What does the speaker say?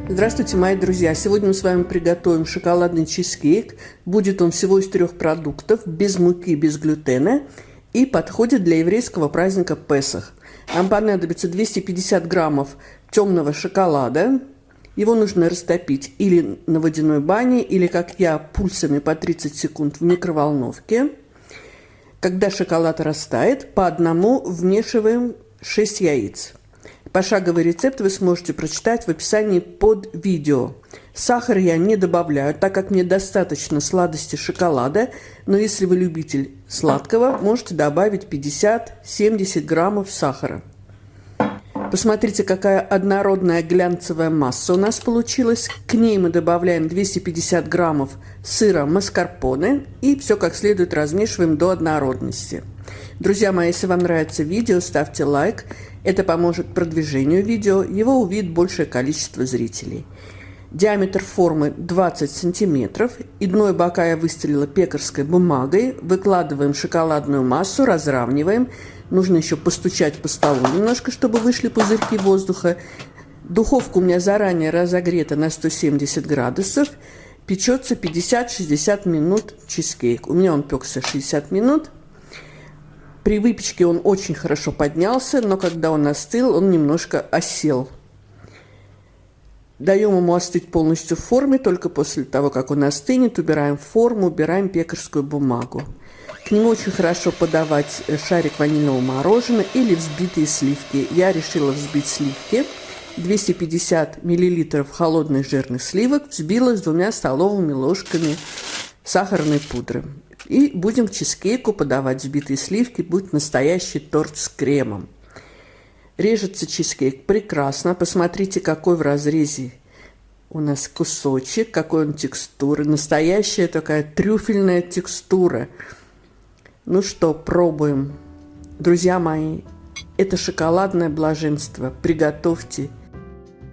Здравствуйте, мои друзья! Сегодня мы с вами приготовим шоколадный чизкейк. Будет он всего из 3 продуктов, без муки, без глютена, и подходит для еврейского праздника Песах. Нам понадобится 250 граммов темного шоколада. Его нужно растопить или на водяной бане, или, как я, пульсами по 30 секунд в микроволновке. Когда шоколад растает, по одному вмешиваем 6 яиц. Пошаговый рецепт вы сможете прочитать в описании под видео. Сахар я не добавляю, так как мне достаточно сладости шоколада, но если вы любитель сладкого, можете добавить 50-70 граммов сахара. Посмотрите, какая однородная глянцевая масса у нас получилась. К ней мы добавляем 250 граммов сыра маскарпоне и все как следует размешиваем до однородности. Друзья мои, если вам нравится видео, ставьте лайк. Это поможет продвижению видео, его увидит большее количество зрителей. Диаметр формы 20 сантиметров. И дно и бока я выстелила пекарской бумагой. Выкладываем шоколадную массу, разравниваем. Нужно еще постучать по столу немножко, чтобы вышли пузырьки воздуха. Духовка у меня заранее разогрета на 170 градусов. Печется 50-60 минут чизкейк. У меня он пекся 60 минут. При выпечке он очень хорошо поднялся, но когда он остыл, он немножко осел. Даем ему остыть полностью в форме, только после того, как он остынет, убираем форму, убираем пекарскую бумагу. К нему очень хорошо подавать шарик ванильного мороженого или взбитые сливки. Я решила взбить сливки. 250 мл холодных жирных сливок взбила с 2 столовыми ложками сахарной пудры. И будем к чизкейку подавать взбитые сливки, будет настоящий торт с кремом. Режется чизкейк прекрасно. Посмотрите, какой в разрезе у нас кусочек, какой он текстуры. Настоящая такая трюфельная текстура. Ну что, пробуем. Друзья мои, это шоколадное блаженство. Приготовьте.